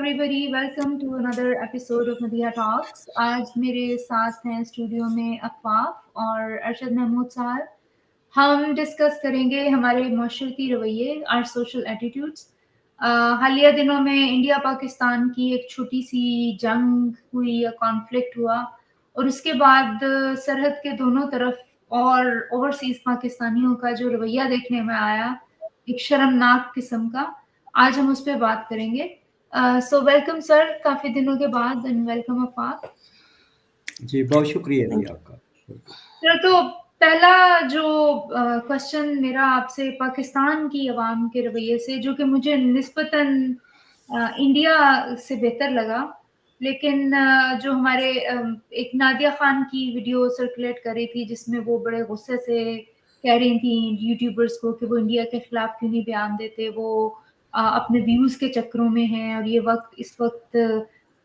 everybody, welcome to another episode of Madiha Talks. آج میرے ساتھ ہیں اسٹوڈیو میں افاف اور ارشد محمود صاحب. ہم ڈسکس کریں گے ہمارے معاشرتی رویے اور سوشل ایٹیٹیوڈس. حالیہ دنوں میں انڈیا پاکستان کی ایک چھوٹی سی جنگ ہوئی یا کانفلکٹ ہوا اور اس کے بعد سرحد کے دونوں طرف اور اوورسیز پاکستانیوں کا جو رویہ دیکھنے میں آیا ایک شرمناک قسم کا. آج ہم اس پہ بات کریں گے. سو ویلکم سر, کافی دنوں کے بعد, اینڈ ویلکم افاق. جی بہت شکریہ جی آپ کا. سر, تو پہلا جو کوشچن میرا آپ سے پاکستان کی عوام کے رویے سے, جو کہ مجھے نسبتاً انڈیا سے بہتر لگا, لیکن جو ہمارے ایک نادیہ خان کی ویڈیو سرکولیٹ کر رہی تھی جس میں وہ بڑے غصے سے کہہ رہی تھیں یوٹیوبرز کو کہ وہ انڈیا کے خلاف کیوں نہیں بیان دیتے, وہ اپنے ویوز کے چکروں میں ہیں اور یہ وقت اس وقت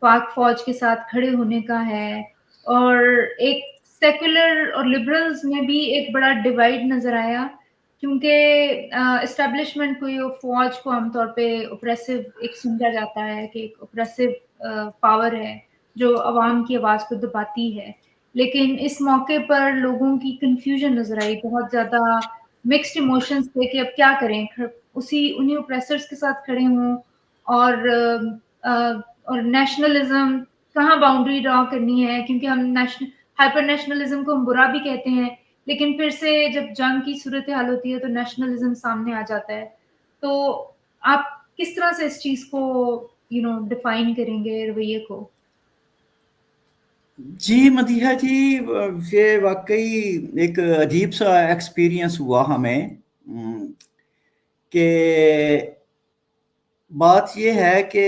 پاک فوج کے ساتھ کھڑے ہونے کا ہے. اور ایک سیکولر اور لبرلز میں بھی ایک بڑا ڈیوائڈ نظر آیا, کیونکہ اسٹیبلشمنٹ کو یہ فوج کو عام طور پہ اوپریسو ایک سمجھا جاتا ہے کہ ایک اوپریسو پاور ہے جو عوام کی آواز کو دباتی ہے. لیکن اس موقع پر لوگوں کی کنفیوژن نظر آئی, بہت زیادہ مکسڈ ایموشنز تھے کہ اب کیا کریں, انہیں اوپریسرز کے ساتھ کھڑے ہوں اور نیشنلزم کہاں باؤنڈری ڈرا کرنی ہے, کیونکہ ہم ہائپر نیشنلزم کو ہم برا بھی کہتے ہیں, لیکن پھر سے جب جنگ کی صورتحال ہوتی ہے تو نیشنلزم سامنے آ جاتا ہے. تو آپ کس طرح سے اس چیز کو ڈیفائن کریں گے, رویے کو؟ جی مدیحہ جی, یہ واقعی ایک عجیب سا ایکسپیرینس ہوا ہمیں. کہ بات یہ ہے کہ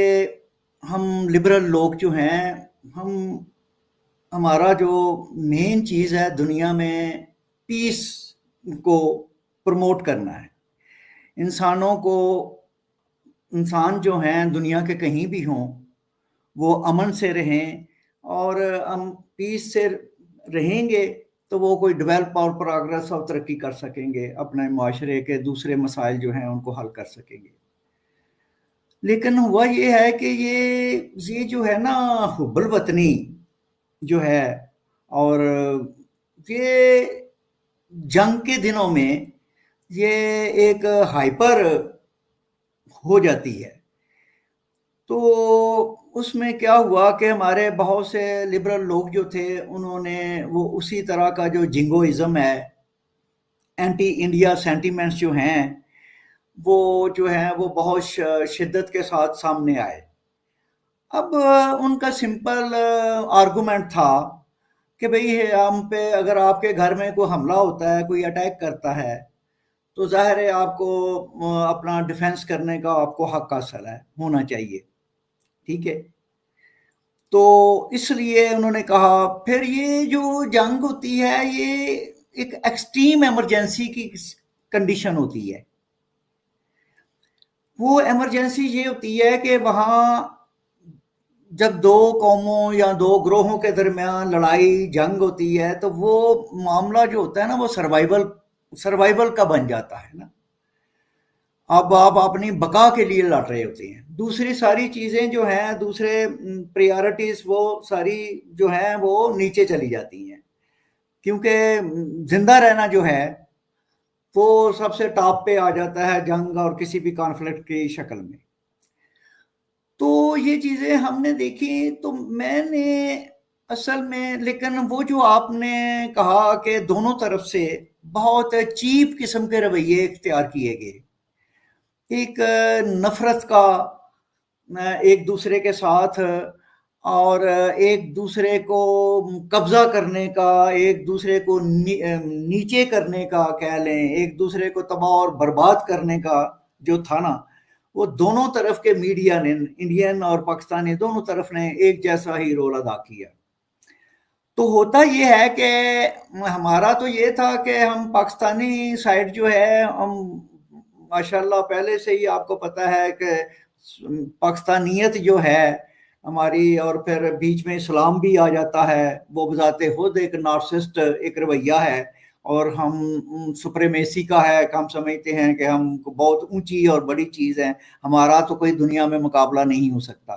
ہم لبرل لوگ جو ہیں, ہمارا جو مین چیز ہے دنیا میں پیس کو پروموٹ کرنا ہے. انسان جو ہیں دنیا کے کہیں بھی ہوں وہ امن سے رہیں, اور ہم پیس سے رہیں گے تو وہ کوئی ڈیولپ اور پروگریس اور ترقی کر سکیں گے, اپنے معاشرے کے دوسرے مسائل جو ہیں ان کو حل کر سکیں گے. لیکن ہوا یہ ہے کہ یہ جو ہے نا حب الوطنی جو ہے, اور یہ جنگ کے دنوں میں یہ ایک ہائپر ہو جاتی ہے. تو اس میں کیا ہوا کہ ہمارے بہت سے لبرل لوگ جو تھے انہوں نے وہ اسی طرح کا جو جنگوازم ہے, اینٹی انڈیا سینٹیمنٹس جو ہیں وہ بہت شدت کے ساتھ سامنے آئے. اب ان کا سمپل آرگومنٹ تھا کہ بھئی ہم پہ اگر آپ کے گھر میں کوئی حملہ ہوتا ہے, کوئی اٹیک کرتا ہے, تو ظاہر ہے آپ کو اپنا ڈیفنس کرنے کا آپ کو حق حاصل ہے, ہونا چاہیے, ٹھیک ہے. تو اس لیے انہوں نے کہا پھر یہ جو جنگ ہوتی ہے یہ ایک ایکسٹریم ایمرجنسی کی کنڈیشن ہوتی ہے. وہ ایمرجنسی یہ ہوتی ہے کہ وہاں جب دو قوموں یا دو گروہوں کے درمیان لڑائی جنگ ہوتی ہے تو وہ معاملہ جو ہوتا ہے نا وہ سروائیول کا بن جاتا ہے نا. اب آپ اپنی بقا کے لیے لڑ رہے ہوتے ہیں, دوسری ساری چیزیں جو ہیں, دوسرے پریارٹیز وہ ساری جو ہیں وہ نیچے چلی جاتی ہیں, کیونکہ زندہ رہنا جو ہے وہ سب سے ٹاپ پہ آ جاتا ہے جنگ اور کسی بھی کانفلکٹ کی شکل میں. تو یہ چیزیں ہم نے دیکھی, تو میں نے اصل میں, لیکن وہ جو آپ نے کہا کہ دونوں طرف سے بہت چیپ قسم کے رویے اختیار کیے گئے, ایک نفرت کا ایک دوسرے کے ساتھ, اور ایک دوسرے کو قبضہ کرنے کا, ایک دوسرے کو نیچے کرنے کا کہہ لیں, ایک دوسرے کو تباہ اور برباد کرنے کا جو تھا نا, وہ دونوں طرف کے میڈیا نے, انڈین اور پاکستانی دونوں طرف نے ایک جیسا ہی رول ادا کیا. تو ہوتا یہ ہے کہ ہمارا تو یہ تھا کہ ہم پاکستانی سائڈ جو ہے, ہم ماشاءاللہ پہلے سے ہی آپ کو پتہ ہے کہ پاکستانیت جو ہے ہماری, اور پھر بیچ میں اسلام بھی آ جاتا ہے, وہ بذات خود ایک نارسسٹ ایک رویہ ہے, اور ہم سپریمیسی کا ہے, کہ ہم سمجھتے ہیں کہ ہم بہت اونچی اور بڑی چیز ہیں, ہمارا تو کوئی دنیا میں مقابلہ نہیں ہو سکتا.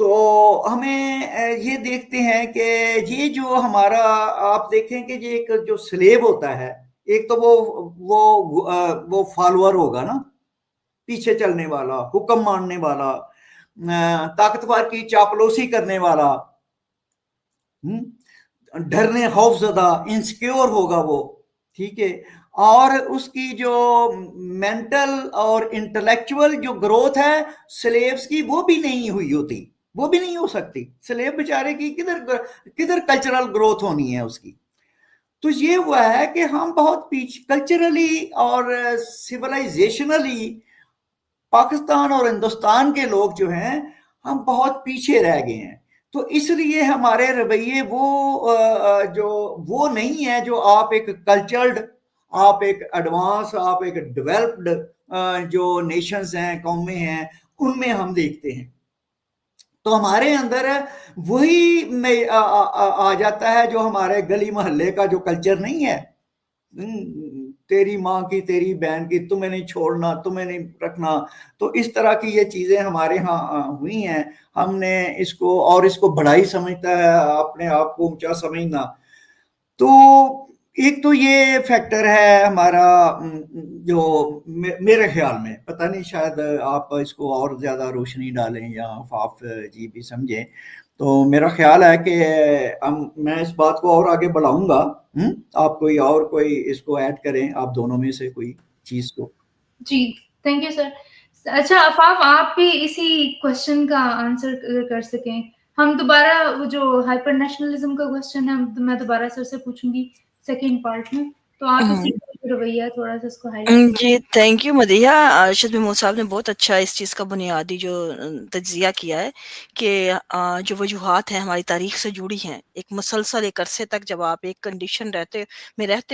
تو ہمیں یہ دیکھتے ہیں کہ یہ جو ہمارا آپ دیکھیں کہ یہ ایک جو سلیب ہوتا ہے، ایک تو وہ فالوور ہوگا نا، پیچھے چلنے والا، حکم ماننے والا، طاقتور کی چاپلوسی کرنے والا، ڈرنے خوف زدہ، انسیکیور ہوگا وہ، ٹھیک ہے. اور اس کی جو مینٹل اور انٹلیکچول جو گروتھ ہے سلیبس کی وہ بھی نہیں ہوئی ہوتی، وہ بھی نہیں ہو سکتی. سلیب بیچارے کی کدھر کلچرل گروتھ ہونی ہے اس کی. تو یہ ہوا ہے کہ ہم بہت پیچھے کلچرلی اور سیولائزیشنلی پاکستان اور ہندوستان کے لوگ جو ہیں ہم بہت پیچھے رہ گئے ہیں. تو اس لیے ہمارے رویے وہ نہیں ہے جو آپ ایک کلچرڈ، آپ ایک ایڈوانس، آپ ایک ڈیولپڈ جو نیشنز ہیں، قومیں ہیں، ان میں ہم دیکھتے ہیں. تو ہمارے اندر وہی آ جاتا ہے جو ہمارے گلی محلے کا جو کلچر نہیں ہے، تیری ماں کی، تیری بہن کی، تمہیں نہیں چھوڑنا، تمہیں نہیں رکھنا. تو اس طرح کی یہ چیزیں ہمارے ہاں ہوئی ہیں. ہم نے اس کو بڑائی سمجھتا ہے، اپنے آپ کو اونچا سمجھنا. تو ایک تو یہ فیکٹر ہے ہمارا، جو میرے خیال میں، پتہ نہیں شاید آپ اس کو اور زیادہ روشنی ڈالیں یا آفاف جی بھی سمجھیں. تو میرا خیال ہے کہ میں اس بات کو اور آگے بڑھاؤں گا. آپ کوئی اس کو ایڈ کریں، آپ دونوں میں سے کوئی چیز کو. جی تھینک یو سر. اچھا آفاف، آپ بھی اسی کوشچن کا آنسر کر سکیں. ہم دوبارہ وہ جو ہائپر نیشنلزم کا کوشچن ہے میں دوبارہ سر سے پوچھوں گی سیکنڈ پارٹ میں، تو آپ اسی کا رویہ تھوڑا سا اس کو ہائلائٹ کریں. جی تھینک یو مدیحہ. ارشد محمود صاحب نے بہت اچھا اس چیز کا بنیادی جو تجزیہ کیا ہے کہ جو وجوہات ہیں ہماری تاریخ سے جڑی ہیں، ایک مسلسل ایک عرصے تک جب آپ ایک کنڈیشن رہتے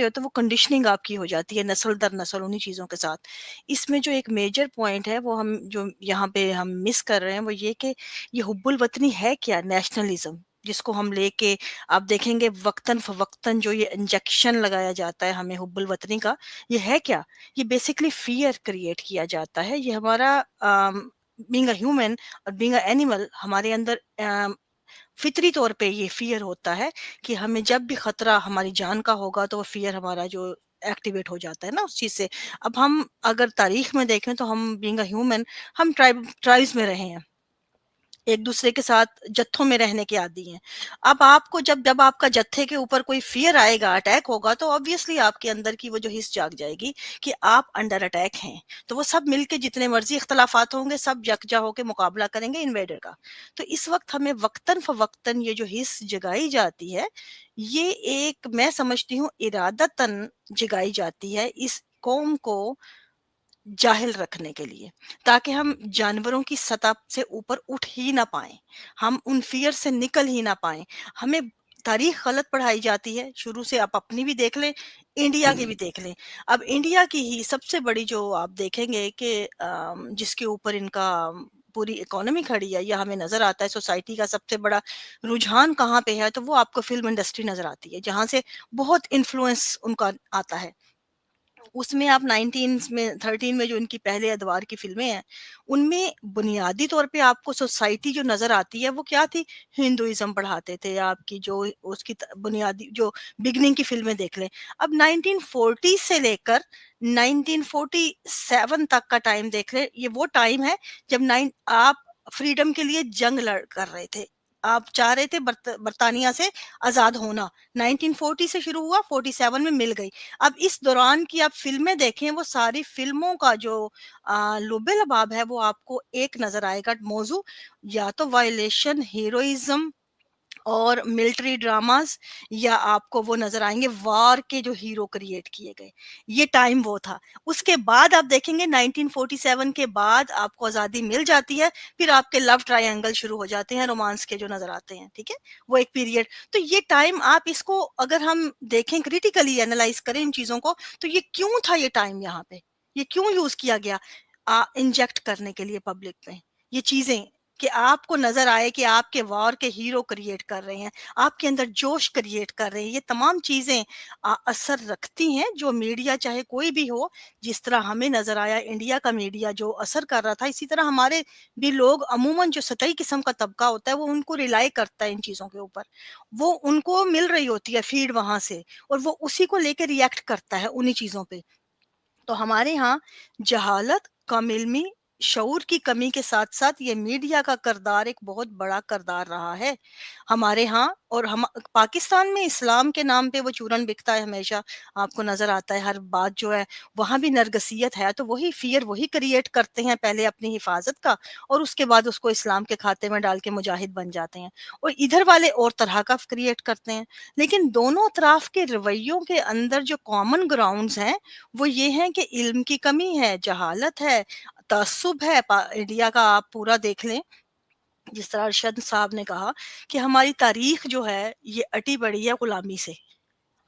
ہو تو وہ کنڈیشننگ آپ کی ہو جاتی ہے نسل در نسل انہی چیزوں کے ساتھ. اس میں جو ایک میجر پوائنٹ ہے وہ ہم جو یہاں پہ ہم مس کر رہے ہیں وہ یہ کہ یہ حب الوطنی ہے کیا؟ نیشنلزم جس کو ہم لے کے آپ دیکھیں گے وقتاً فوقتاً جو یہ انجیکشن لگایا جاتا ہے ہمیں حب الوطنی کا، یہ ہے کیا؟ یہ بیسکلی فیئر کریٹ کیا جاتا ہے. یہ ہمارا بینگ اے ہیومن اور بینگ اے اینیمل، ہمارے اندر فطری طور پہ یہ فیئر ہوتا ہے کہ ہمیں جب بھی خطرہ ہماری جان کا ہوگا تو وہ فیئر ہمارا جو ایکٹیویٹ ہو جاتا ہے نا اس چیز سے. اب ہم اگر تاریخ میں دیکھیں تو ہم بینگ اے ہیومن، ہم ٹرائبز میں رہے ہیں، ایک دوسرے کے ساتھ جتھوں میں رہنے کے عادی ہیں. اب آپ کو جب آپ کا جتھے کے اوپر کوئی فیئر آئے گا، اٹیک ہوگا، تو obviously آپ کے اندر کی وہ جو حس جاگ جائے گی کہ آپ انڈر اٹیک ہیں. تو وہ سب مل کے جتنے مرضی اختلافات ہوں گے سب یکجا ہو کے مقابلہ کریں گے انویڈر کا. تو اس وقت ہمیں وقتاً فوقتاً یہ جو حس جگائی جاتی ہے، یہ ایک میں سمجھتی ہوں ارادتاً جگائی جاتی ہے اس قوم کو جاہل رکھنے کے لیے، تاکہ ہم جانوروں کی سطح سے اوپر اٹھ ہی نہ پائیں، ہم ان فیئر سے نکل ہی نہ پائیں. ہمیں تاریخ غلط پڑھائی جاتی ہے شروع سے. آپ اپنی بھی دیکھ لیں، انڈیا کی بھی دیکھ لیں. اب انڈیا کی ہی سب سے بڑی جو آپ دیکھیں گے کہ جس کے اوپر ان کا پوری اکانومی کھڑی ہے یا ہمیں نظر آتا ہے سوسائٹی کا سب سے بڑا رجحان کہاں پہ ہے، تو وہ آپ کو فلم انڈسٹری نظر آتی ہے جہاں سے بہت انفلوئنس ان کا آتا ہے. اس میں آپ 13 میں جو ان کی پہلے ادوار کی فلمیں ہیں ان میں بنیادی طور پہ آپ کو سوسائٹی جو نظر آتی ہے وہ کیا تھی؟ ہندوازم پڑھاتے تھے. آپ کی جو اس کی بنیادی جو بگننگ کی فلمیں دیکھ لیں. اب 1940 سے لے کر 1947 تک کا ٹائم دیکھ لیں، یہ وہ ٹائم ہے جب آپ فریڈم کے لیے جنگ کر رہے تھے، آپ چاہ رہے تھے برطانیہ سے آزاد ہونا. 1940 سے شروع ہوا، 47 میں مل گئی. اب اس دوران کی آپ فلمیں دیکھیں، وہ ساری فلموں کا جو لب لباب ہے وہ آپ کو ایک نظر آئے گا موضوع، یا تو وائلیشن، ہیروئزم اور ملٹری ڈراماز، یا آپ کو وہ نظر آئیں گے وار کے جو ہیرو کریٹ کیے گئے. یہ ٹائم وہ تھا. اس کے بعد آپ دیکھیں گے 1947 کے بعد آپ کو آزادی مل جاتی ہے، پھر آپ کے لو ٹرائی اینگل شروع ہو جاتے ہیں، رومانس کے جو نظر آتے ہیں، ٹھیک ہے، وہ ایک پیریڈ. تو یہ ٹائم آپ اس کو اگر ہم دیکھیں کریٹیکلی اینالائز کریں ان چیزوں کو، تو یہ کیوں تھا یہ ٹائم یہاں پہ، یہ کیوں یوز کیا گیا انجیکٹ کرنے کے لیے پبلک میں یہ چیزیں کہ آپ کو نظر آئے کہ آپ کے وار کے ہیرو کریٹ کر رہے ہیں, آپ کے اندر جوش کریٹ کر رہے ہیں. یہ تمام چیزیں اثر رکھتی ہیں. جو میڈیا چاہے کوئی بھی ہو, جس طرح ہمیں نظر آیا انڈیا کا میڈیا جو اثر کر رہا تھا, اسی طرح ہمارے بھی لوگ عموماً جو سطحی قسم کا طبقہ ہوتا ہے وہ ان کو ریلائی کرتا ہے ان چیزوں کے اوپر. وہ ان کو مل رہی ہوتی ہے فیڈ وہاں سے, اور وہ اسی کو لے کے ریئیکٹ کرتا ہے انہی چیزوں پہ. تو ہمارے ہاں جہالت, کم علمی, شعور کی کمی کے ساتھ ساتھ یہ میڈیا کا کردار ایک بہت بڑا کردار رہا ہے ہمارے ہاں. اور ہم پاکستان میں اسلام کے نام پہ وہ چورن بکتا ہے ہمیشہ, آپ کو نظر آتا ہے ہر بات جو ہے وہاں بھی نرگسیت ہے. تو وہی فیئر وہی کریٹ کرتے ہیں پہلے اپنی حفاظت کا, اور اس کے بعد اس کو اسلام کے کھاتے میں ڈال کے مجاہد بن جاتے ہیں. اور ادھر والے اور طرح کا کریٹ کرتے ہیں. لیکن دونوں اطراف کے رویوں کے اندر جو کامن گراؤنڈز ہیں وہ یہ ہیں کہ علم کی کمی ہے, جہالت ہے, تعصب ہے. انڈیا کا آپ پورا دیکھ لیں, جس طرح ارشد صاحب نے کہا کہ ہماری تاریخ جو ہے یہ اٹی پڑی ہے غلامی سے.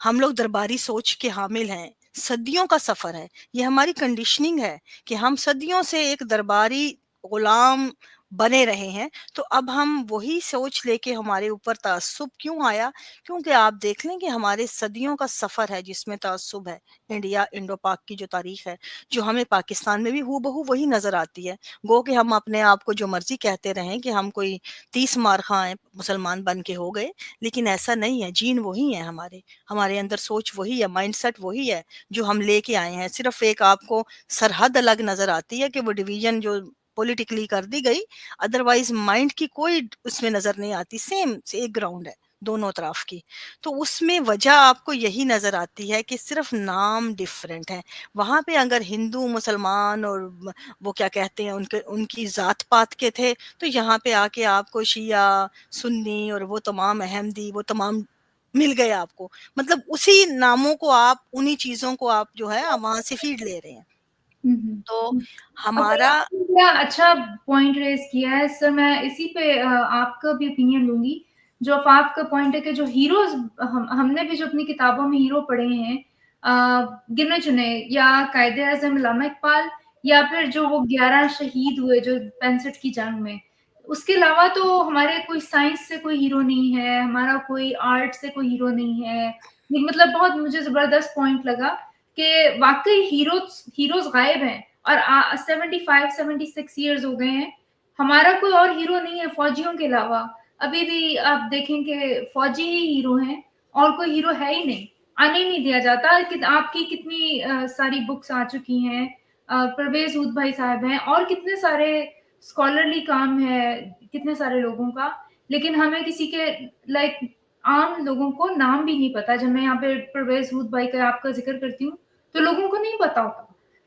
ہم لوگ درباری سوچ کے حامل ہیں, صدیوں کا سفر ہے, یہ ہماری کنڈیشننگ ہے کہ ہم صدیوں سے ایک درباری غلام بنے رہے ہیں. تو اب ہم وہی سوچ لے کے ہمارے اوپر تعصب کیوں آیا؟ کیونکہ آپ دیکھ لیں کہ ہمارے صدیوں کا سفر ہے جس میں تعصب ہے. انڈو پاک کی جو تاریخ ہے جو ہمیں پاکستان میں بھی ہو بہو وہی نظر آتی ہے. گو کہ ہم اپنے آپ کو جو مرضی کہتے رہیں کہ ہم کوئی 30 مارخواں مسلمان بن کے ہو گئے, لیکن ایسا نہیں ہے. جین وہی ہے, ہمارے اندر سوچ وہی ہے, مائنڈ سیٹ وہی ہے جو ہم لے کے آئے ہیں. صرف ایک آپ کو سرحد الگ نظر آتی ہے کہ وہ ڈویژن جو پولیٹیکلی کر دی گئی, ادروائز مائنڈ کی کوئی اس میں نظر نہیں آتی. سیم ایک گراؤنڈ ہے دونوں طرف کی. تو اس میں وجہ آپ کو یہی نظر آتی ہے کہ صرف نام ڈفرینٹ ہے. وہاں پہ اگر ہندو مسلمان اور وہ کیا کہتے ہیں ان کی ذات پات کے تھے, تو یہاں پہ آ کے آپ کو شیعہ, سنی اور وہ تمام احمدی وہ تمام مل گئے آپ کو. مطلب اسی ناموں کو آپ انہی چیزوں کو آپ جو ہے وہاں سے فیڈ لے رہے ہیں. تو ہمارا اچھا پوائنٹ ریز کیا ہے سر. میں اسی پہ آپ کا بھی اوپینین لوں گی. جو افاف کا پوائنٹ ہے کہ جو ہیروز ہم نے بھی جو اپنی کتابوں میں ہیرو پڑھے ہیں گنے چنے, یا قائد اعظم علامہ اقبال, یا پھر جو وہ 11 شہید ہوئے جو 65 کی جنگ میں, اس کے علاوہ تو ہمارے کوئی سائنس سے کوئی ہیرو نہیں ہے, ہمارا کوئی آرٹ سے کوئی ہیرو نہیں ہے. یہ مطلب بہت مجھے زبردست پوائنٹ لگا کہ واقعی ہیروز غائب ہیں, اور 75-76 ایئرز ہو گئے ہیں, ہمارا کوئی اور ہیرو نہیں ہے فوجیوں کے علاوہ. ابھی بھی آپ دیکھیں کہ فوجی ہی ہیرو ہیں, اور کوئی ہیرو ہے ہی نہیں, آنے نہیں دیا جاتا. آپ کی کتنی ساری بکس آ چکی ہیں, پرویز ہود بھائی صاحب ہیں, اور کتنے سارے اسکالرلی کام ہے کتنے سارے لوگوں کا, لیکن ہمیں کسی کے لائک عام لوگوں کو نام بھی نہیں پتا. جب میں یہاں پہ پرویز ہود بھائی کا آپ کا ذکر کرتی ہوں تو لوگوں کو نہیں پتا ہوتا.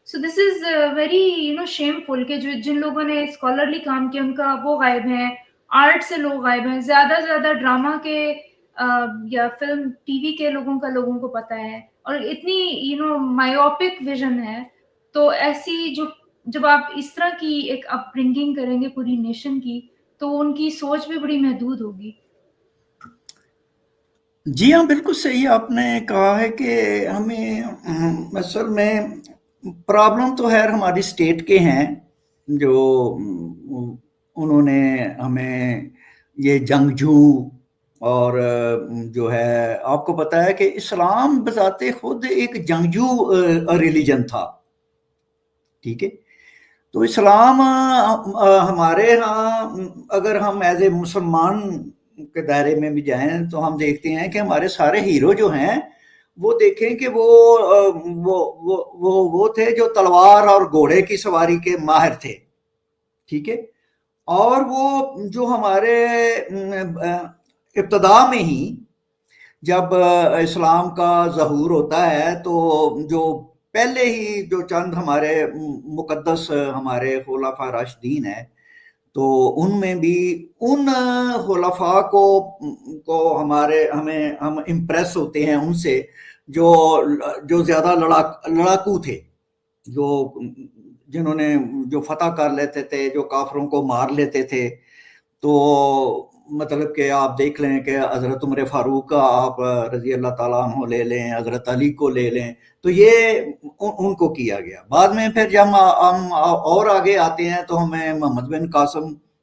سو دس از ویری شیم فل کہ جن لوگوں نے اسکالرلی کام کیا ان کا وہ غائب ہیں, آرٹ سے لوگ غائب ہیں, زیادہ سے زیادہ ڈرامہ کے یا فلم ٹی وی کے لوگوں کا لوگوں کو پتا ہے, اور اتنی مائیوپک ویژن ہے. تو ایسی جب آپ اس طرح کی ایک اپ برنگنگ کریں گے پوری نیشن کی, تو ان کی سوچ بھی بڑی محدود ہوگی. جی ہاں, بالکل صحیح آپ نے کہا ہے کہ ہمیں اصل میں پرابلم تو خیر ہماری اسٹیٹ کے ہیں, جو انہوں نے ہمیں یہ جنگجو اور جو ہے آپ کو پتا ہے کہ اسلام بذات خود ایک جنگجو ریلیجن تھا. ٹھیک ہے, تو اسلام ہمارے ہاں اگر ہم ایز اے مسلمان کے دائرے میں بھی جائیں تو ہم دیکھتے ہیں کہ ہمارے سارے ہیرو جو ہیں وہ دیکھیں کہ وہ تھے جو تلوار اور گھوڑے کی سواری کے ماہر تھے. ٹھیک ہے, اور وہ جو ہمارے ابتدا میں ہی جب اسلام کا ظہور ہوتا ہے تو جو پہلے ہی جو چند ہمارے مقدس ہمارے خلفاء راشدین ہیں, تو ان میں بھی ان خلفاء کو ہم امپریس ہوتے ہیں ان سے جو زیادہ لڑاکو تھے, جنہوں نے جو فتح کر لیتے تھے, جو کافروں کو مار لیتے تھے. تو مطلب کہ آپ دیکھ لیں کہ حضرت عمر فاروق کا آپ رضی اللہ تعالیٰ عنہ لے لیں, حضرت علی کو لے لیں, تو یہ ان کو کیا گیا. بعد میں پھر جب ہم اور آگے آتے ہیں تو ہمیں محمد بن قاسم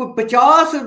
50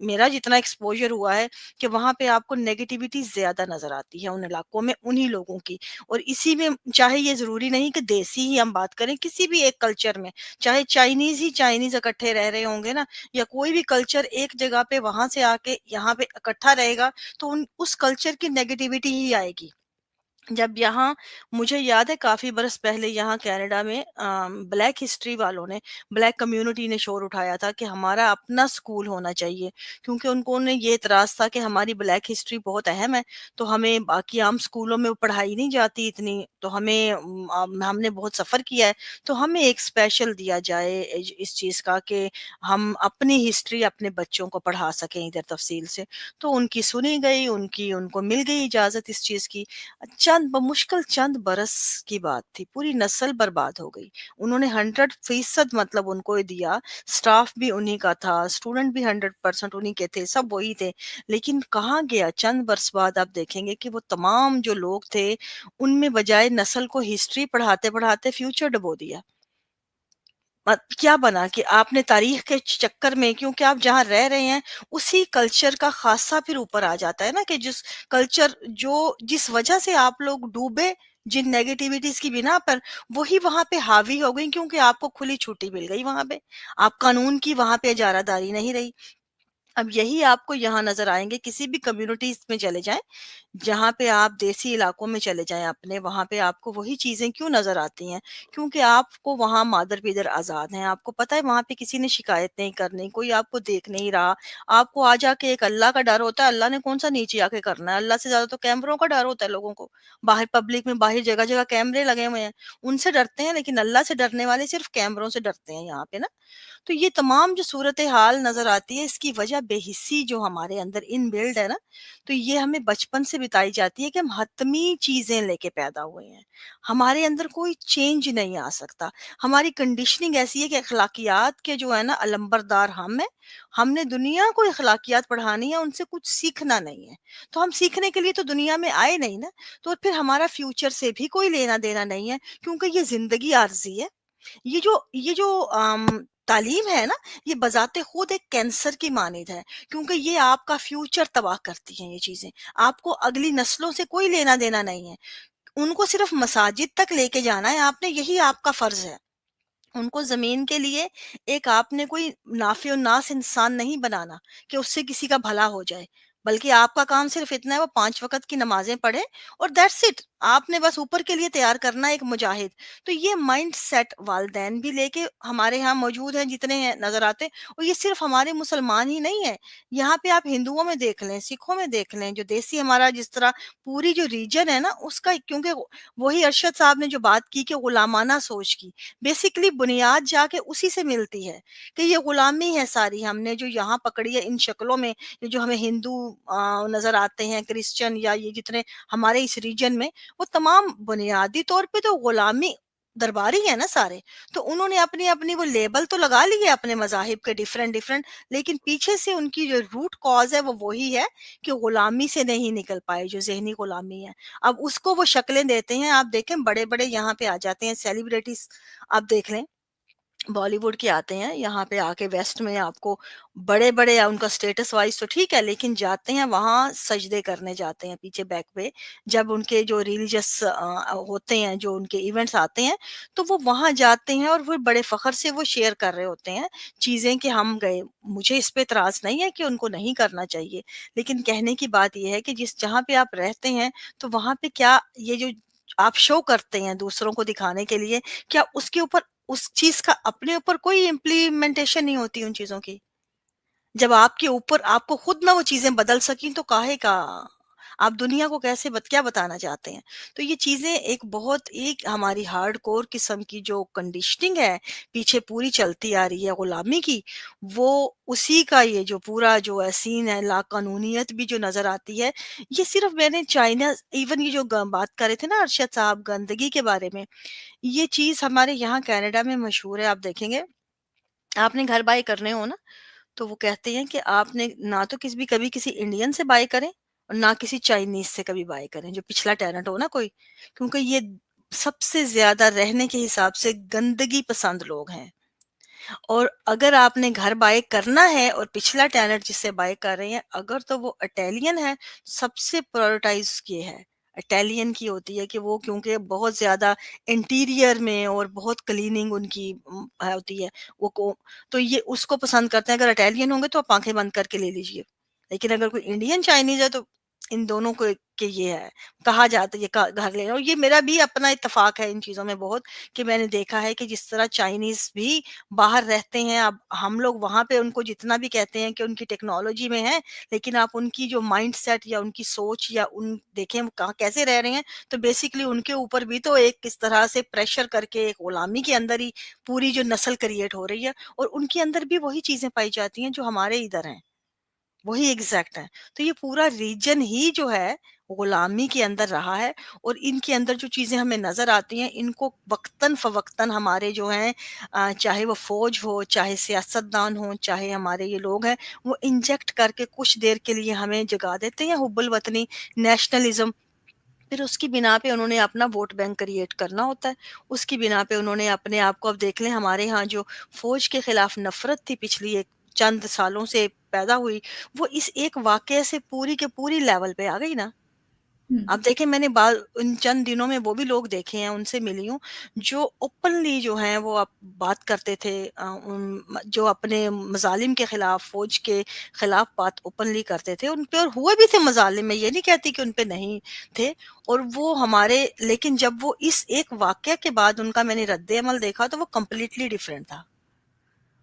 میرا جتنا ایکسپوجر ہوا ہے کہ وہاں پہ آپ کو نیگیٹیوٹی زیادہ نظر آتی ہے ان علاقوں میں انہی لوگوں کی. اور اسی میں چاہے یہ ضروری نہیں کہ دیسی ہی ہم بات کریں، کسی بھی ایک کلچر میں، چاہے چائنیز اکٹھے رہ رہے ہوں گے نا، یا کوئی بھی کلچر ایک جگہ پہ وہاں سے آ کے یہاں پہ اکٹھا رہے گا تو اس کلچر کی نیگیٹیوٹی ہی آئے گی. جب یہاں، مجھے یاد ہے کافی برس پہلے یہاں کینیڈا میں بلیک ہسٹری والوں نے، بلیک کمیونٹی نے شور اٹھایا تھا کہ ہمارا اپنا اسکول ہونا چاہیے، کیونکہ ان کو یہ اعتراض تھا کہ ہماری بلیک ہسٹری بہت اہم ہے تو ہمیں باقی عام اسکولوں میں پڑھائی نہیں جاتی اتنی، تو ہم نے بہت سفر کیا ہے تو ہمیں ایک اسپیشل دیا جائے اس چیز کا کہ ہم اپنی ہسٹری اپنے بچوں کو پڑھا سکیں ادھر تفصیل سے. تو ان کی سنی گئی، ان کو مل گئی اجازت اس چیز کی. بمشکل چند برس کی بات تھی، پوری نسل برباد ہو گئی. انہوں نے 100% مطلب ان کو دیا، سٹاف بھی انہی کا تھا، اسٹوڈنٹ بھی 100% انہی کے تھے، سب وہی تھے. لیکن کہاں گیا چند برس بعد آپ دیکھیں گے کہ وہ تمام جو لوگ تھے ان میں بجائے نسل کو ہسٹری پڑھاتے پڑھاتے فیوچر ڈبو دیا. کیا بنا کہ آپ نے تاریخ کے چکر میں، کیونکہ آپ جہاں رہ رہے ہیں اسی کلچر کا خاصہ پھر اوپر آ جاتا ہے نا، کہ جس وجہ سے آپ لوگ ڈوبے، جن نیگیٹیوٹیز کی بنا پر، وہی وہاں پہ حاوی ہو گئی، کیونکہ آپ کو کھلی چھٹی مل گئی وہاں پہ، آپ قانون کی وہاں پہ اجارہ داری نہیں رہی. اب یہی آپ کو یہاں نظر آئیں گے، کسی بھی کمیونٹیز میں چلے جائیں، جہاں پہ آپ دیسی علاقوں میں چلے جائیں اپنے، وہاں پہ آپ کو وہی چیزیں کیوں نظر آتی ہیں؟ کیونکہ آپ کو وہاں مادر پیدر آزاد ہیں، آپ کو پتہ ہے وہاں پہ کسی نے شکایت نہیں کرنی، کوئی آپ کو دیکھ نہیں رہا. آپ کو آ جا کے ایک اللہ کا ڈر ہوتا ہے، اللہ نے کون سا نیچے آ کے کرنا ہے، اللہ سے زیادہ تو کیمروں کا ڈر ہوتا ہے لوگوں کو. باہر پبلک میں، باہر جگہ جگہ کیمرے لگے ہوئے ہیں، ان سے ڈرتے ہیں، لیکن اللہ سے ڈرنے والے صرف کیمروں سے ڈرتے ہیں یہاں پہ نا. تو یہ تمام جو صورتحال نظر آتی ہے، اس کی وجہ بے حسی جو ہمارے اندر ان بلڈ ہے نا، تو یہ ہمیں بچپن سے بتائی جاتی ہے کہ ہم حتمی چیزیں لے کے پیدا ہوئے ہیں، ہمارے اندر کوئی چینج نہیں آ سکتا. ہماری کنڈیشننگ ایسی ہے کہ اخلاقیات کے جو ہے نا علمبردار ہم نے دنیا کو اخلاقیات پڑھانی ہے، ان سے کچھ سیکھنا نہیں ہے. تو ہم سیکھنے کے لیے تو دنیا میں آئے نہیں نا، تو پھر ہمارا فیوچر سے بھی کوئی لینا دینا نہیں ہے، کیونکہ یہ زندگی عارضی ہے. یہ جو تعلیم ہے نا، یہ بذات خود ایک کینسر کی مانند ہے، کیونکہ یہ آپ کا فیوچر تباہ کرتی ہیں یہ چیزیں. آپ کو اگلی نسلوں سے کوئی لینا دینا نہیں ہے، ان کو صرف مساجد تک لے کے جانا ہے آپ نے، یہی آپ کا فرض ہے. ان کو زمین کے لیے ایک آپ نے کوئی نافع الناس انسان نہیں بنانا کہ اس سے کسی کا بھلا ہو جائے، بلکہ آپ کا کام صرف اتنا ہے، وہ 5 وقت کی نمازیں پڑھے اور دیٹس اٹ. آپ نے بس اوپر کے لیے تیار کرنا ہے ایک مجاہد. تو یہ مائنڈ سیٹ والدین بھی لے کے ہمارے ہاں موجود ہیں، جتنے ہیں نظر آتے. اور یہ صرف ہمارے مسلمان ہی نہیں ہے، یہاں پہ آپ ہندوؤں میں دیکھ لیں، سکھوں میں دیکھ لیں، جو دیسی ہمارا جس طرح پوری جو ریجن ہے نا اس کا، کیونکہ وہی ارشد صاحب نے جو بات کی کہ غلامانہ سوچ کی، بیسیکلی بنیاد جا کے اسی سے ملتی ہے کہ یہ غلامی ہے ساری ہم نے جو یہاں پکڑی ہے ان شکلوں میں. یہ جو ہمیں ہندو نظر آتے ہیں، کرسچن، یا یہ جتنے ہمارے اس ریجن میں، وہ تمام بنیادی طور پہ تو غلامی درباری ہے نا سارے. تو انہوں نے اپنی وہ لیبل تو لگا لی ہے اپنے مذاہب کے ڈیفرنٹ، لیکن پیچھے سے ان کی جو روٹ کاز ہے وہ وہی ہے کہ غلامی سے نہیں نکل پائے، جو ذہنی غلامی ہے. اب اس کو وہ شکلیں دیتے ہیں. آپ دیکھیں بڑے بڑے یہاں پہ آ جاتے ہیں سیلیبریٹیز، آپ دیکھ لیں بالی ووڈ کے آتے ہیں یہاں پہ آ کے ویسٹ میں، آپ کو بڑے بڑے ان کا سٹیٹس وائز تو ٹھیک ہے، لیکن جاتے ہیں وہاں سجدے کرنے جاتے ہیں پیچھے بیک پہ، جب ان کے جو ریلیجس ہوتے ہیں، جو ان کے ایونٹس آتے ہیں، تو وہ وہاں جاتے ہیں اور وہ بڑے فخر سے وہ شیئر کر رہے ہوتے ہیں چیزیں کہ ہم گئے. مجھے اس پہ اعتراض نہیں ہے کہ ان کو نہیں کرنا چاہیے، لیکن کہنے کی بات یہ ہے کہ جہاں پہ آپ رہتے ہیں تو وہاں پہ کیا یہ جو آپ شو کرتے ہیں دوسروں کو دکھانے کے لیے، کیا اس کے اوپر اس چیز کا اپنے اوپر کوئی امپلیمنٹیشن نہیں ہوتی ان چیزوں کی؟ جب آپ کے اوپر آپ کو خود نہ وہ چیزیں بدل سکیں تو کاہے کا آپ دنیا کو کیا بتانا چاہتے ہیں؟ تو یہ چیزیں ایک ہماری ہارڈ کور قسم کی جو کنڈیشننگ ہے پیچھے پوری چلتی آ رہی ہے غلامی کی، وہ اسی کا یہ جو پورا جو سین ہے، لا قانونیت بھی جو نظر آتی ہے. یہ صرف میں نے چائنا، ایون یہ جو بات کر رہے تھے نا ارشد صاحب گندگی کے بارے میں، یہ چیز ہمارے یہاں کینیڈا میں مشہور ہے. آپ دیکھیں گے، آپ نے گھر بائی کرنے ہو نا، تو وہ کہتے ہیں کہ آپ نے نہ تو کبھی کسی انڈین سے بائی کریں اور نہ کسی چائنیز سے کبھی بائی کریں، جو پچھلا ٹیننٹ ہو نا کوئی، کیونکہ یہ سب سے زیادہ رہنے کے حساب سے گندگی پسند لوگ ہیں. اور اگر آپ نے گھر بائی کرنا ہے اور پچھلا ٹیننٹ جس سے بائی کر رہے ہیں اگر تو وہ اٹیلین ہے، سب سے پرائورٹائز یہ ہے اٹیلین کی ہوتی ہے کہ وہ کیونکہ بہت زیادہ انٹیریئر میں اور بہت کلیننگ ان کی ہوتی ہے تو یہ اس کو پسند کرتے ہیں. اگر اٹیلین ہوں گے تو آپ آنکھیں بند کر کے لے لیجئے، لیکن اگر کوئی انڈین چائنیز ہے تو ان دونوں کو کہ یہ ہے کہا جاتا ہے یہ گھر لینا. اور یہ میرا بھی اپنا اتفاق ہے ان چیزوں میں بہت، کہ میں نے دیکھا ہے کہ جس طرح چائنیز بھی باہر رہتے ہیں، اب ہم لوگ وہاں پہ ان کو جتنا بھی کہتے ہیں کہ ان کی ٹیکنالوجی میں ہے، لیکن آپ ان کی جو مائنڈ سیٹ یا ان کی سوچ یا ان دیکھیں کہاں کیسے رہ رہے ہیں، تو بیسیکلی ان کے اوپر بھی تو ایک کس طرح سے پریشر کر کے ایک غلامی کے اندر ہی پوری جو نسل کریٹ ہو رہی ہے، اور ان کے اندر بھی وہی چیزیں پائی جاتی ہیں جو ہمارے ادھر ہیں، وہی ایگزیکٹ ہے. تو یہ پورا ریجن ہی جو ہے غلامی کے اندر رہا ہے، اور ان کے اندر جو چیزیں ہمیں نظر آتی ہیں ان کو وقتاً فوقتاً ہمارے جو ہیں چاہے وہ فوج ہو، چاہے سیاستدان ہوں، چاہے ہمارے یہ لوگ ہیں، وہ انجیکٹ کر کے کچھ دیر کے لیے ہمیں جگا دیتے ہیں حب الوطنی، نیشنلزم. پھر اس کی بنا پہ انہوں نے اپنا ووٹ بینک کریٹ کرنا ہوتا ہے، اس کی بنا پہ انہوں نے اپنے آپ کو، اب دیکھ لیں ہمارے ہاں جو فوج کے خلاف نفرت تھی پچھلی ایک چند سالوں سے پیدا ہوئی، وہ اس ایک واقعے سے پوری کے پوری لیول پہ آ گئی نا. اب دیکھیں میں نے ان چند دنوں میں وہ بھی لوگ دیکھے ہیں، ان سے ملی ہوں جو اوپنلی جو ہیں وہ بات کرتے تھے، جو اپنے مظالم کے خلاف، فوج کے خلاف بات اوپنلی کرتے تھے، ان پہ اور ہوئے بھی تھے مظالم، میں یہ نہیں کہتی کہ ان پہ نہیں تھے، اور وہ ہمارے، لیکن جب وہ اس ایک واقعہ کے بعد ان کا میں نے رد عمل دیکھا تو وہ کمپلیٹلی ڈیفرنٹ تھا.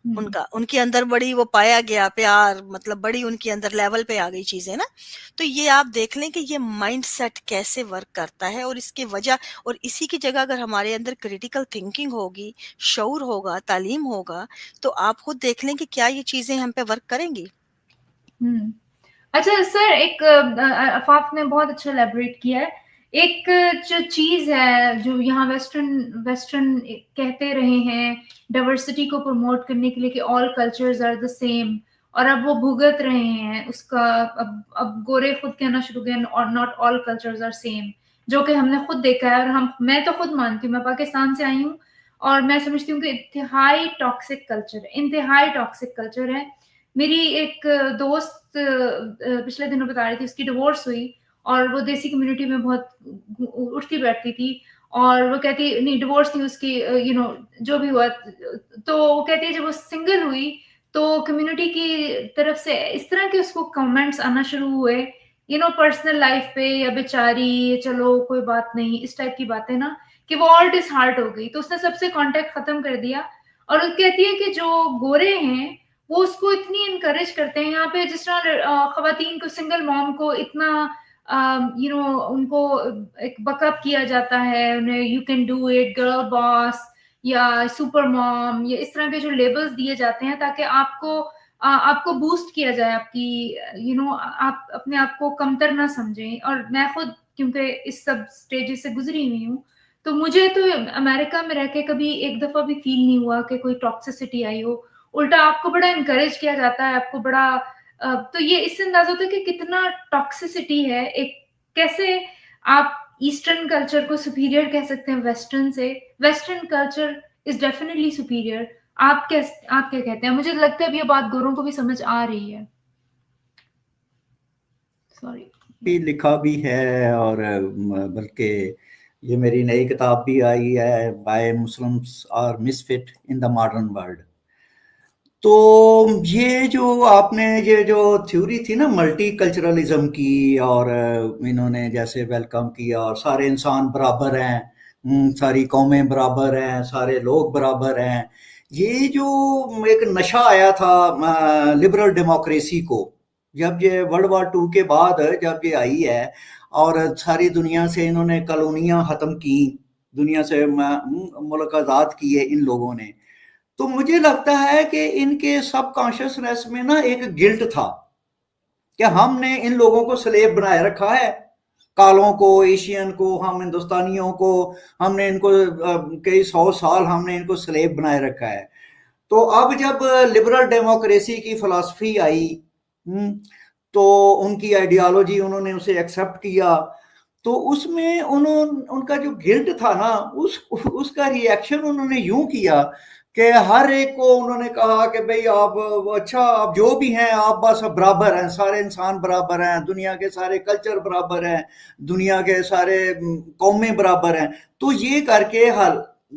ان کے اندر بڑی وہ پایا گیا پیار، مطلب بڑی ان کے اندر لیول پہ آ گئی چیزیں نا. تو یہ آپ دیکھ لیں کہ یہ مائنڈ سیٹ کیسے ورک کرتا ہے، اور اس کی وجہ، اور اسی کی جگہ اگر ہمارے اندر کریٹیکل تھنکنگ ہوگی، شعور ہوگا، تعلیم ہوگا، تو آپ خود دیکھ لیں کہ کیا یہ چیزیں ہم پہ ورک کریں گی. اچھا سر، ایک افاف نے بہت اچھا ایلیبریٹ کیا ہے. ایک جو چیز ہے جو یہاں ویسٹرن کہتے رہے ہیں ڈائیورسٹی کو پروموٹ کرنے کے لیے کہ آل کلچرز آر دا سیم، اور اب وہ بھگت رہے ہیں اس کا. اب گورے خود کہنا شروع کیا اور not all cultures are same, جو کہ ہم نے خود دیکھا ہے. اور میں تو خود مانتی ہوں، میں پاکستان سے آئی ہوں اور میں سمجھتی ہوں کہ انتہائی ٹاکسک کلچر ہے. میری ایک دوست پچھلے دنوں بتا رہی تھی اس کی ڈیورس ہوئی، اور وہ دیسی کمیونٹی میں بہت اٹھتی بیٹھتی تھی، اور وہ کہتی نہیں ڈیورس نہیں اس کی جو بھی ہوا، تو وہ کہتی ہے جب وہ سنگل ہوئی تو کمیونٹی کی طرف سے اس طرح کے اس کو کمنٹس آنا شروع ہوئے پرسنل لائف پہ، یا بیچاری چلو کوئی بات نہیں، اس ٹائپ کی باتیں نا، کہ وہ اور ڈس ہارٹ ہو گئی. تو اس نے سب سے کانٹیکٹ ختم کر دیا. اور وہ کہتی ہے کہ جو گورے ہیں وہ اس کو اتنی انکریج کرتے ہیں یہاں پہ، جس طرح خواتین کو، سنگل موم کو اتنا ان کو ایک بک اپ کیا جاتا ہے، انہیں you can do it, girl boss یا سپر موم، یا اس طرح کے جو لیبلز دیے جاتے ہیں تاکہ آپ کو بوسٹ کیا جائے، آپ کی آپ اپنے آپ کو کمتر نہ سمجھیں. اور میں خود کیونکہ اس سب سٹیجز سے گزری ہوئی ہوں، تو مجھے تو امریکہ میں رہ کے کبھی ایک دفعہ بھی فیل نہیں ہوا کہ کوئی ٹاکسسٹی آئی ہو. الٹا آپ کو بڑا انکریج کیا جاتا ہے، آپ کو بڑا تو یہ اس سے اندازہ ہوتا ہے کہ کتنا ٹاکسسٹی ہے. ایک کیسے آپ ایسٹرن کلچر کو سپیریئر کہہ سکتے ہیں ویسٹرن سے. Western culture is definitely superior. آپ کیا کہتے ہیں؟ مجھے لگتا ہے اب یہ بات گوروں کو بھی سمجھ آ رہی ہے. سوری بھی لکھا بھی ہے، اور بلکہ یہ میری نئی کتاب بھی آئی ہے، why Muslims are misfit in the modern world. تو یہ جو آپ نے یہ جو تھیوری تھی نا ملٹی کلچرلزم کی، اور انہوں نے جیسے ویلکم کیا اور سارے انسان برابر ہیں، ساری قومیں برابر ہیں، سارے لوگ برابر ہیں، یہ جو ایک نشہ آیا تھا لبرل ڈیموکریسی کو، جب یہ ورلڈ وار 2 کے بعد جب یہ آئی ہے اور ساری دنیا سے انہوں نے کالونیاں ختم کی، دنیا سے ملک آزاد کیے ان لوگوں نے، تو مجھے لگتا ہے کہ ان کے سب کانشیسنیس میں نا ایک گلٹ تھا کہ ہم نے ان لوگوں کو سلیب بنائے رکھا ہے، کالوں کو، ایشین کو، ہم ہندوستانیوں کو، ہم نے ان کو کئی 100 سال ہم نے ان کو سلیب بنائے رکھا ہے. تو اب جب لبرل ڈیموکریسی کی فلسفی آئی، تو ان کی آئیڈیالوجی انہوں نے اسے ایکسیپٹ کیا، تو اس میں ان کا جو گلٹ تھا نا، اس کا ری ایکشن انہوں نے یوں کیا کہ ہر ایک کو انہوں نے کہا کہ بھئی آپ اچھا آپ جو بھی ہیں آپ بس برابر ہیں، سارے انسان برابر ہیں، دنیا کے سارے کلچر برابر ہیں، دنیا کے سارے قومیں برابر ہیں. تو یہ کر کے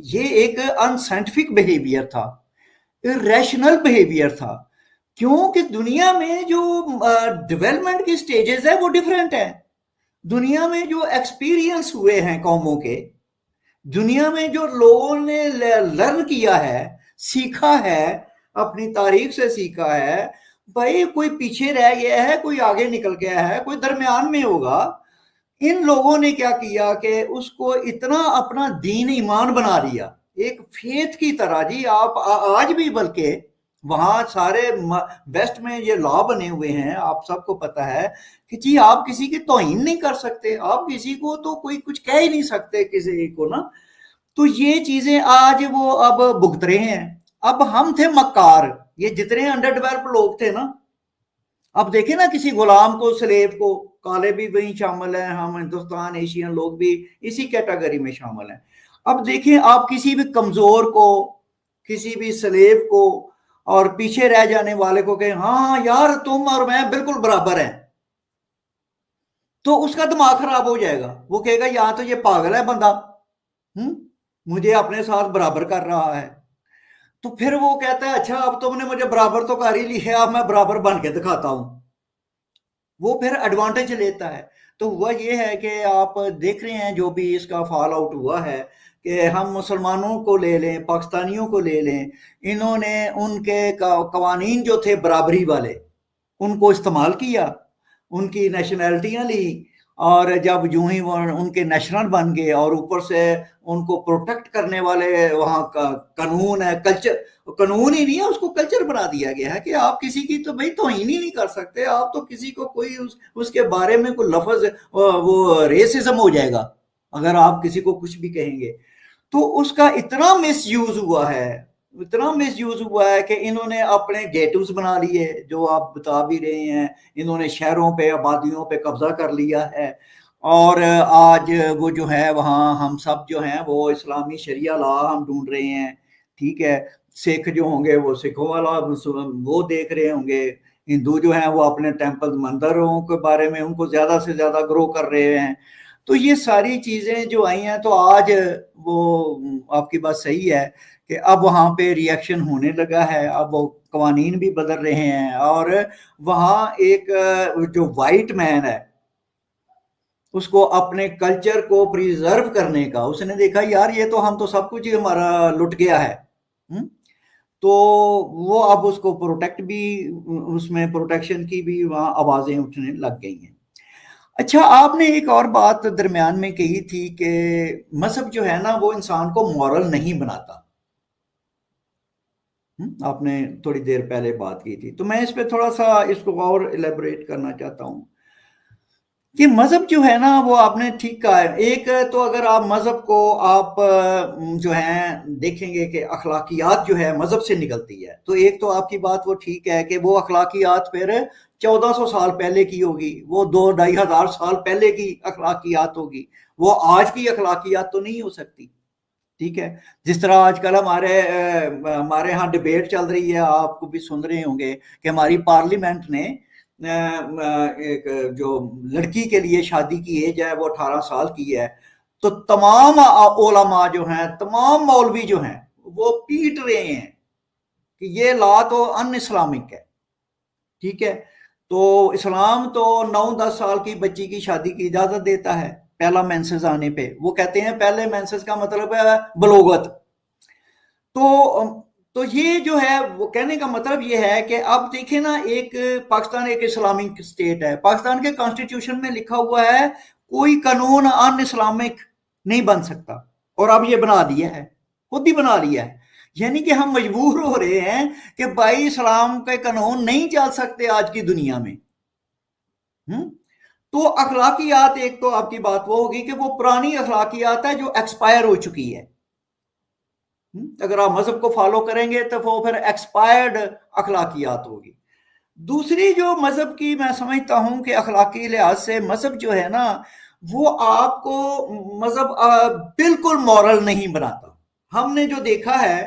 یہ ایک ان سائنٹیفک بیہیویئر تھا، ریشنل بیہیویئر تھا. کیونکہ دنیا میں جو ڈیولپمنٹ کی سٹیجز ہیں وہ ڈیفرنٹ ہیں. دنیا میں جو ایکسپیرینس ہوئے ہیں قوموں کے، دنیا میں جو لوگوں نے لرن کیا ہے، سیکھا ہے، اپنی تاریخ سے سیکھا ہے، بھائی کوئی پیچھے رہ گیا ہے، کوئی آگے نکل گیا ہے، کوئی درمیان میں ہوگا. ان لوگوں نے کیا کیا کہ اس کو اتنا اپنا دین ایمان بنا لیا، ایک فیتھ کی طرح. جی آپ آج بھی بلکہ وہاں سارے ویسٹ میں یہ لا بنے ہوئے ہیں، آپ سب کو پتا ہے کہ جی آپ کسی کی توہین نہیں کر سکتے، آپ کسی کو تو کوئی کچھ کہہ ہی نہیں سکتے کسی کو نا. تو یہ چیزیں آج وہ اب بھگت رہے ہیں. اب ہم تھے مکار، یہ جتنے انڈر ڈیولپ لوگ تھے نا. اب دیکھیں نا کسی غلام کو، سلیب کو، کالے بھی وہیں شامل ہیں، ہم ہندوستان ایشین لوگ بھی اسی کیٹیگری میں شامل ہیں. اب دیکھیں آپ کسی بھی کمزور کو، کسی بھی سلیب کو اور پیچھے رہ جانے والے کو کہ ہاں یار تم اور میں بالکل برابر ہیں، تو اس کا دماغ خراب ہو جائے گا. وہ کہے گا یہاں تو یہ پاگل ہے بندہ، مجھے اپنے ساتھ برابر کر رہا ہے. تو پھر وہ کہتا ہے اچھا اب تم نے مجھے برابر تو کر ہی لی ہے، اب میں برابر بن کے دکھاتا ہوں. وہ پھر ایڈوانٹیج لیتا ہے. تو ہوا یہ ہے کہ آپ دیکھ رہے ہیں جو بھی اس کا فال آؤٹ ہوا ہے کہ ہم مسلمانوں کو لے لیں، پاکستانیوں کو لے لیں، انہوں نے ان کے قوانین جو تھے برابری والے ان کو استعمال کیا، ان کی نیشنلٹیاں لی، اور جب یوں ہی وہ ان کے نیشنل بن گئے اور اوپر سے ان کو پروٹیکٹ کرنے والے وہاں کا قانون ہے، کلچر، قانون ہی نہیں ہے، اس کو کلچر بنا دیا گیا ہے کہ آپ کسی کی تو بھائی توہین ہی نہیں کر سکتے. آپ تو کسی کو کوئی اس کے بارے میں کوئی لفظ، وہ ریسزم ہو جائے گا اگر آپ کسی کو کچھ بھی کہیں گے. تو اس کا اتنا مس یوز ہوا ہے، اتنا مس یوز ہوا ہے کہ انہوں نے اپنے گیٹوز بنا لیے جو آپ بتا بھی رہے ہیں. انہوں نے شہروں پہ، آبادیوں پہ قبضہ کر لیا ہے، اور آج وہ جو ہے وہاں ہم سب جو ہیں وہ اسلامی شریعہ لا ہم ڈھونڈ رہے ہیں. ٹھیک ہے، سکھ جو ہوں گے وہ سکھوں والا وہ دیکھ رہے ہوں گے، ہندو جو ہیں وہ اپنے ٹیمپل مندروں کے بارے میں ان کو زیادہ سے زیادہ گرو کر رہے ہیں. تو یہ ساری چیزیں جو آئی ہیں، تو آج وہ آپ کی بات صحیح ہے کہ اب وہاں پہ ریئیکشن ہونے لگا ہے، اب وہ قوانین بھی بدل رہے ہیں. اور وہاں ایک جو وائٹ مین ہے اس کو اپنے کلچر کو پریزرو کرنے کا، اس نے دیکھا یار یہ تو ہم تو سب کچھ ہی ہمارا لٹ گیا ہے، تو وہ اب اس کو پروٹیکٹ بھی، اس میں پروٹیکشن کی بھی وہاں آوازیں اٹھنے لگ گئی ہیں. اچھا آپ نے ایک اور بات درمیان میں کہی تھی کہ مذہب جو ہے نا وہ انسان کو مورل نہیں بناتا. آپ نے تھوڑی دیر پہلے بات کی تھی، تو میں اس پہ تھوڑا سا اس کو اور ایلیبوریٹ کرنا چاہتا ہوں کہ مذہب جو ہے نا وہ آپ نے ٹھیک کہا ہے. ایک تو اگر آپ مذہب کو آپ جو ہیں دیکھیں گے کہ اخلاقیات جو ہے مذہب سے نکلتی ہے، تو ایک تو آپ کی بات وہ ٹھیک ہے کہ وہ اخلاقیات پھر 1400 سال پہلے کی ہوگی، وہ 2-2,500 سال پہلے کی اخلاقیات ہوگی، وہ آج کی اخلاقیات تو نہیں ہو سکتی. ٹھیک ہے، جس طرح آج کل ہمارے ہاں ڈیبیٹ چل رہی ہے، آپ کو بھی سن رہے ہوں گے کہ ہماری پارلیمنٹ نے ایک جو لڑکی کے لیے شادی کی ایج ہے وہ 18 سال کی ہے، تو تمام علماء جو ہیں، تمام مولوی جو ہیں وہ پیٹ رہے ہیں کہ یہ لا تو ان اسلامک ہے. ٹھیک ہے، تو اسلام تو 9-10 سال کی بچی کی شادی کی اجازت دیتا ہے پہلا مینسز آنے پہ. وہ کہتے ہیں پہلے مینسز کا مطلب ہے بلوغت. تو یہ جو ہے وہ کہنے کا مطلب یہ ہے کہ اب دیکھیں نا، ایک پاکستان ایک اسلامک اسٹیٹ ہے، پاکستان کے کانسٹیٹیوشن میں لکھا ہوا ہے کوئی قانون ان اسلامک نہیں بن سکتا، اور اب یہ بنا دیا ہے، خود ہی بنا لیا ہے. یعنی کہ ہم مجبور ہو رہے ہیں کہ بھائی اسلام کے قانون نہیں چل سکتے آج کی دنیا میں. تو اخلاقیات، ایک تو آپ کی بات وہ ہوگی کہ وہ پرانی اخلاقیات ہے جو ایکسپائر ہو چکی ہے. اگر آپ مذہب کو فالو کریں گے تو وہ پھر ایکسپائرڈ اخلاقیات ہوگی. دوسری جو مذہب کی میں سمجھتا ہوں کہ اخلاقی لحاظ سے مذہب جو ہے نا وہ آپ کو مذہب بالکل مورل نہیں بناتا. ہم نے جو دیکھا ہے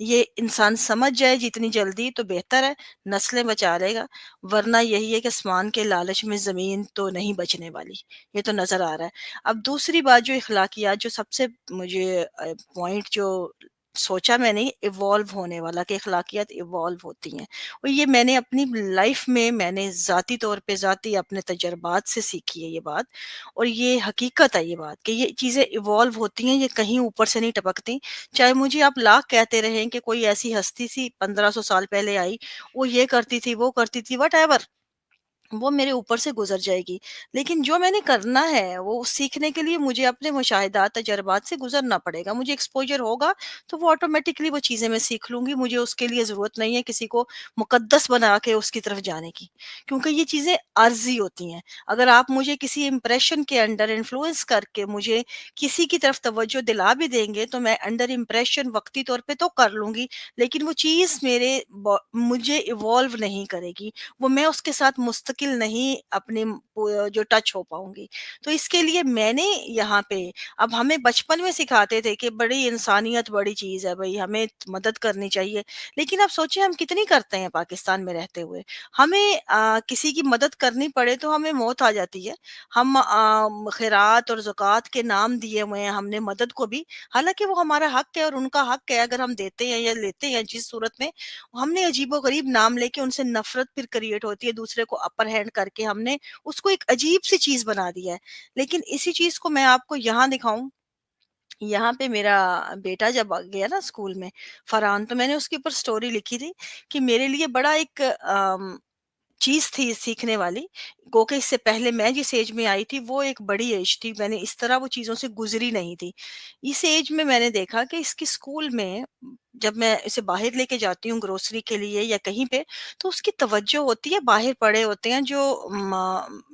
یہ انسان سمجھ جائے جتنی جلدی تو بہتر ہے، نسلیں بچا لے گا، ورنہ یہی ہے کہ آسمان کے لالچ میں زمین تو نہیں بچنے والی، یہ تو نظر آ رہا ہے۔ اب دوسری بات جو اخلاقیات، جو سب سے مجھے پوائنٹ جو سوچا میں نے ایوالو ہونے والا، کہ اخلاقیات ایوالو ہوتی ہیں، اور یہ میں نے اپنی لائف میں نے ذاتی طور پہ ذاتی اپنے تجربات سے سیکھی ہے یہ بات، اور یہ حقیقت ہے یہ بات کہ یہ چیزیں ایوالو ہوتی ہیں، یہ کہیں اوپر سے نہیں ٹپکتی۔ چاہے مجھے آپ لاکھ کہتے رہیں کہ کوئی ایسی ہستی سی 1500 سال پہلے آئی، وہ یہ کرتی تھی، وہ کرتی تھی، وٹ ایور، وہ میرے اوپر سے گزر جائے گی، لیکن جو میں نے کرنا ہے وہ سیکھنے کے لیے مجھے اپنے مشاہدات تجربات سے گزرنا پڑے گا، مجھے ایکسپوجر ہوگا تو وہ آٹومیٹکلی وہ چیزیں میں سیکھ لوں گی، مجھے اس کے لیے ضرورت نہیں ہے کسی کو مقدس بنا کے اس کی طرف جانے کی، کیونکہ یہ چیزیں عارضی ہوتی ہیں۔ اگر آپ مجھے کسی امپریشن کے انڈر انفلوئنس کر کے مجھے کسی کی طرف توجہ دلا بھی دیں گے تو میں انڈر امپریشن وقتی طور پہ تو کر لوں گی، لیکن وہ چیز مجھے ایوالو نہیں کرے گی، وہ میں اس کے ساتھ مستقل نہیں اپنے جو ٹچ ہو پاؤں گی۔ تو اس کے لیے میں نے یہاں پہ، اب ہمیں بچپن میں سکھاتے تھے کہ بڑی انسانیت بڑی چیز ہے بھائی، ہمیں مدد کرنی چاہیے، لیکن اب سوچیں ہم کتنی کرتے ہیں پاکستان میں رہتے ہوئے، ہمیں کسی کی مدد کرنی پڑے تو ہمیں موت آ جاتی ہے، ہم خیرات اور زکوٰۃ کے نام دیے ہوئے ہیں ہم نے مدد کو بھی، حالانکہ وہ ہمارا حق ہے اور ان کا حق ہے، اگر ہم دیتے ہیں یا لیتے ہیں جس صورت میں، ہم نے عجیب و غریب نام لے کے ان سے نفرت پھر کریٹ ہوتی ہے، دوسرے کو اپر ہینڈ کر کے ہم نے اس کو ایک عجیب سی چیز بنا دیا ہے۔ لیکن اسی چیز کو میں آپ کو یہاں دکھاؤں، یہاں پہ میرا بیٹا جب گیا نا اسکول میں، فرحان، تو میں نے اس کے اوپر سٹوری لکھی تھی کہ میرے لیے بڑا ایک چیز تھی سیکھنے والی، گو کہ اس سے پہلے میں جس ایج میں آئی تھی وہ ایک بڑی ایج تھی، میں نے اس طرح وہ چیزوں سے گزری نہیں تھی۔ اس ایج میں نے دیکھا کہ اس کی اسکول میں جب میں اسے باہر لے کے جاتی ہوں گروسری کے لیے یا کہیں پہ، تو اس کی توجہ ہوتی ہے، باہر پڑے ہوتے ہیں جو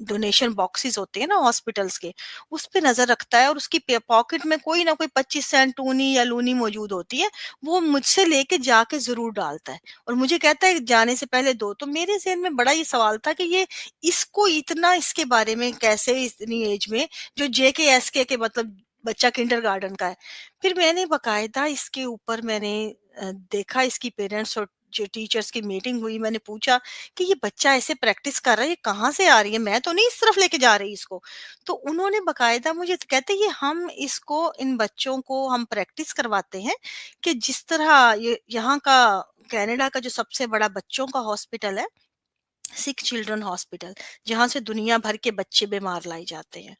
ڈونیشن باکسز ہوتے ہیں نا ہاسپٹلس کے، اس پہ نظر رکھتا ہے، اور اس کی پاکٹ میں کوئی نہ کوئی 25 سینٹ ٹونی یا لونی موجود ہوتی ہے، وہ مجھ سے لے کے جا کے ضرور ڈالتا ہے اور مجھے کہتا ہے جانے سے پہلے دو۔ تو میرے ذہن میں بڑا یہ سوال تھا کہ یہ اس کو اتنا اس کے بارے میں کیسے اتنی ایج میں، جو جے کے ایس کے مطلب بچہ کنڈر گارڈن کا ہے۔ پھر میں نے باقاعدہ اس کے اوپر میں نے دیکھا، اس کی پیرنٹس اور جو ٹیچرز کی میٹنگ ہوئی، میں نے پوچھا کہ یہ بچہ ایسے پریکٹس کر رہا ہے، یہ کہاں سے آ رہی ہے، میں تو نہیں اس طرف لے کے جا رہی اس کو۔ تو انہوں نے باقاعدہ مجھے کہتے یہ ہم اس کو، ان بچوں کو ہم پریکٹس کرواتے ہیں کہ جس طرح یہاں کا کینیڈا کا جو سب سے بڑا بچوں کا ہاسپٹل ہے، سکھ چلڈرن ہاسپٹل، جہاں سے دنیا بھر کے بچے بیمار لائے جاتے ہیں،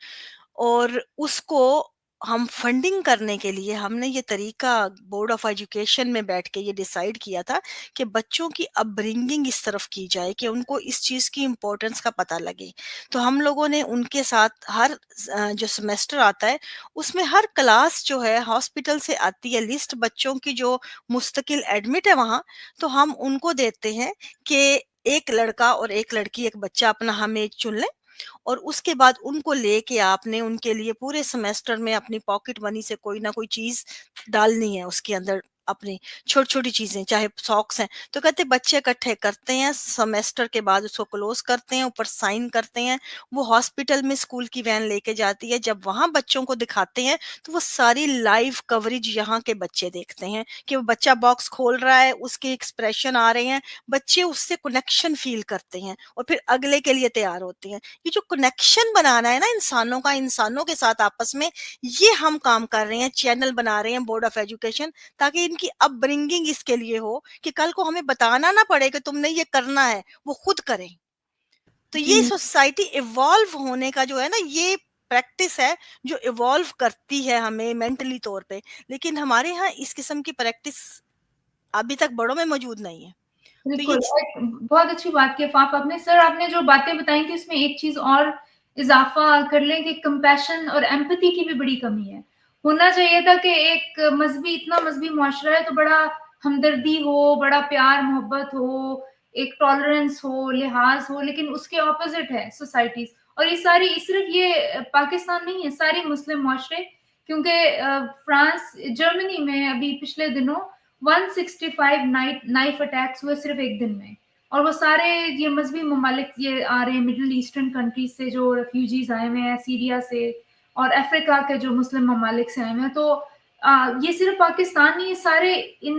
اور اس کو ہم فنڈنگ کرنے کے لیے ہم نے یہ طریقہ بورڈ آف ایجوکیشن میں بیٹھ کے یہ ڈیسائیڈ کیا تھا کہ بچوں کی اپ برنگنگ اس طرف کی جائے کہ ان کو اس چیز کی امپورٹنس کا پتہ لگے۔ تو ہم لوگوں نے ان کے ساتھ ہر جو سیمیسٹر آتا ہے اس میں ہر کلاس جو ہے ہاسپٹل سے آتی ہے لسٹ بچوں کی جو مستقل ایڈمٹ ہے وہاں، تو ہم ان کو دیتے ہیں کہ ایک لڑکا اور ایک لڑکی، ایک بچہ اپنا ہم ایج چن لیں، اور اس کے بعد ان کو لے کے آپ نے ان کے لیے پورے سیمیسٹر میں اپنی پاکٹ منی سے کوئی نہ کوئی چیز ڈالنی ہے اس کے اندر، اپنی چھوٹی چھوٹی چیزیں، چاہے ساکس ہیں۔ تو کہتے بچے اکٹھے کرتے ہیں، سیمیسٹر کے بعد اس کو کلوز کرتے ہیں، اوپر سائن کرتے ہیں، وہ ہاسپٹل میں اسکول کی وین لے کے جاتی ہے، جب وہاں بچوں کو دکھاتے ہیں تو وہ ساری لائیو کوریج یہاں کے بچے دیکھتے ہیں کہ وہ بچہ باکس کھول رہا ہے، اس کے ایکسپریشن آ رہے ہیں، بچے اس سے کنیکشن فیل کرتے ہیں اور پھر اگلے کے لیے تیار ہوتے ہیں۔ یہ جو کنیکشن بنانا ہے نا انسانوں کا، انسانوں کے ساتھ آپس میں، یہ ہم کام کر رہے ہیں، چینل بنا رہے ہیں بورڈ آف ایجوکیشن، تاکہ ان کی اپ برنگنگ اس کے لیے ہو کہ کل کو ہمیں بتانا نہ پڑے کہ تم نے یہ کرنا ہے، وہ خود کریں۔ تو یہ جی سوسائٹی ایوالو ہونے کا جو ہے نا، یہ پریکٹس ہے جو ایوالو کرتی ہے ہمیں مینٹلی طور پہ، لیکن ہمارے ہاں اس قسم کی پریکٹس ابھی تک بڑوں میں موجود نہیں ہے۔ تو بالکل، یہ اور بہت اچھی بات کی آپ نے سر، آپ نے جو باتیں بتائیں کہ اس میں ایک چیز اور اضافہ کر لیں کہ کمپیشن اور ایمپتھی کی بھی بڑی کمی ہے۔ ہونا چاہیے تھا کہ ایک مذہبی، اتنا مذہبی معاشرہ ہے تو بڑا ہمدردی ہو، بڑا پیار محبت ہو، ایک ٹالرنس ہو، لحاظ ہو، لیکن اس کے اپوزٹ ہے سوسائٹیز۔ اور یہ ساری، صرف یہ پاکستان نہیں ہے، ساری مسلم معاشرے، کیونکہ فرانس، جرمنی میں ابھی پچھلے دنوں 165 نائف اٹیکس ہوئے صرف ایک دن میں، اور وہ سارے یہ مذہبی ممالک یہ آ رہے ہیں مڈل ایسٹرن کنٹریز سے، جو ریفیوجیز آئے ہوئے ہیں سیریا سے اور افریقہ کے جو مسلم ممالک سے آئے ہوئے ہیں۔ تو یہ صرف پاکستان نہیں، سارے ان